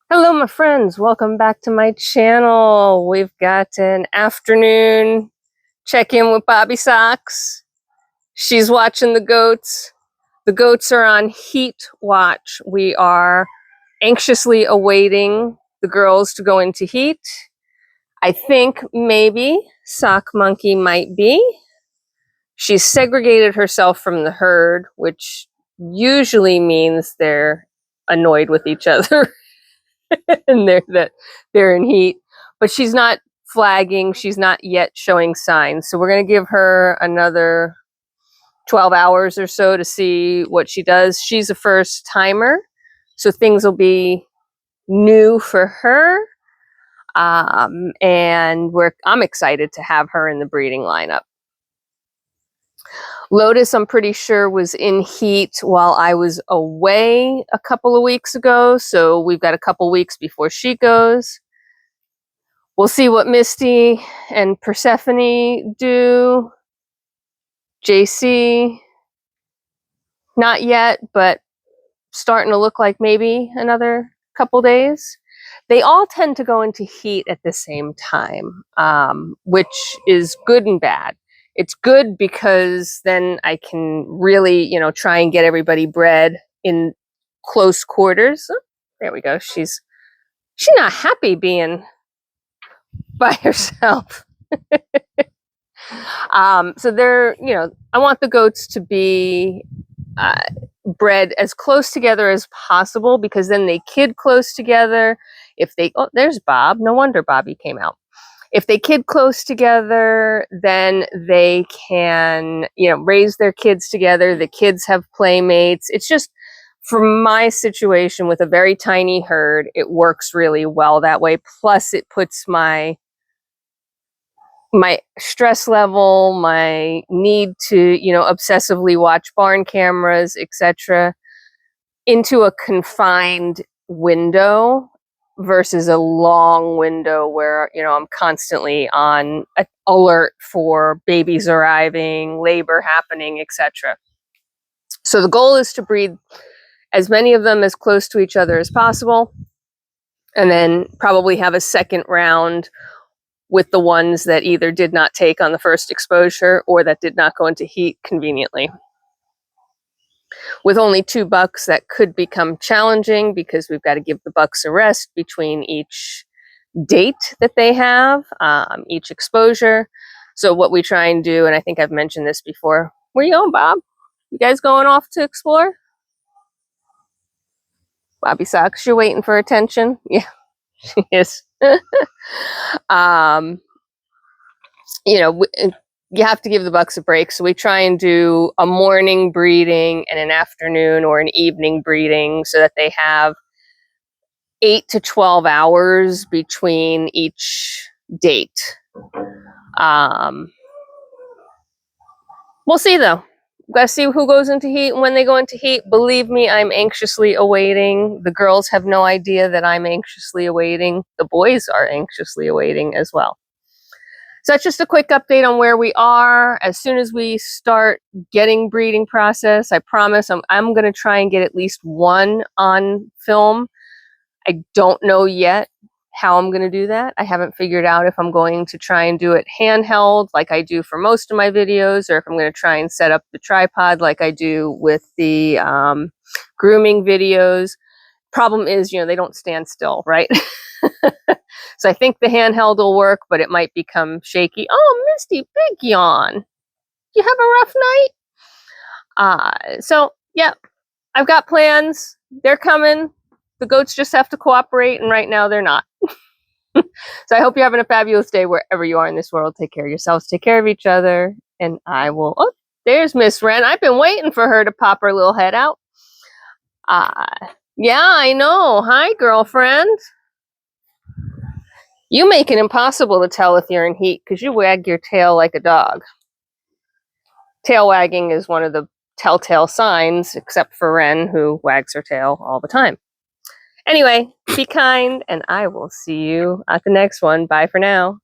Hello, my friends. Welcome back to my channel. We've got an afternoon check-in with Bobbie Sox. She's watching the goats. The goats are on heat watch. We are anxiously awaiting the girls to go into heat. I think maybe Sock Monkey might be. She's segregated herself from the herd, which usually means they're annoyed with each other. And they're in heat, but she's not flagging. She's not yet showing signs. So we're going to give her another 12 hours or so to see what she does. She's a first timer, so things will be new for her. And I'm excited to have her in the breeding lineup. Lotus, I'm pretty sure, was in heat while I was away a couple of weeks ago. So we've got a couple weeks before she goes. We'll see what Misty and Persephone do. Jacey, not yet, but starting to look like maybe another couple days. They all tend to go into heat at the same time, which is good and bad. It's good because then I can really, try and get everybody bred in close quarters. Oh, there we go. She's not happy being by herself. So I want the goats to be bred as close together as possible, because then they kid close together. There's Bob. No wonder Bobbie came out. If they kid close together, then they can, raise their kids together. The kids have playmates. It's just, for my situation with a very tiny herd, it works really well that way. Plus, it puts my stress level, my need to, obsessively watch barn cameras, etc., into a confined window versus a long window where, I'm constantly on alert for babies arriving, labor happening, etc. So the goal is to breed as many of them as close to each other as possible, and then probably have a second round with the ones that either did not take on the first exposure or that did not go into heat conveniently. With only 2 bucks, that could become challenging because we've got to give the bucks a rest between each date that they have, each exposure. So what we try and do, and I think I've mentioned this before. Where you going, Bob? You guys going off to explore? Bobbie Sox, you're waiting for attention? Yeah, she is. You have to give the bucks a break. So we try and do a morning breeding and an afternoon or an evening breeding so that they have 8 to 12 hours between each date. We'll see, though. We've got to see who goes into heat and when they go into heat. Believe me, I'm anxiously awaiting. The girls have no idea that I'm anxiously awaiting. The boys are anxiously awaiting as well. So that's just a quick update on where we are. As soon as we start getting breeding process, I promise I'm going to try and get at least one on film. I don't know yet how I'm going to do that. I haven't figured out if I'm going to try and do it handheld like I do for most of my videos, or if I'm going to try and set up the tripod like I do with the grooming videos. Problem is, they don't stand still, right? So I think the handheld will work, but it might become shaky. Oh, Misty, big yawn. You have a rough night? So yeah, I've got plans. They're coming. The goats just have to cooperate, and right now they're not. So I hope you're having a fabulous day wherever you are in this world. Take care of yourselves. Take care of each other. And I will... Oh, there's Miss Wren. I've been waiting for her to pop her little head out. Yeah, I know. Hi, girlfriend. You make it impossible to tell if you're in heat because you wag your tail like a dog. Tail wagging is one of the telltale signs, except for Wren, who wags her tail all the time. Anyway, be kind, and I will see you at the next one. Bye for now.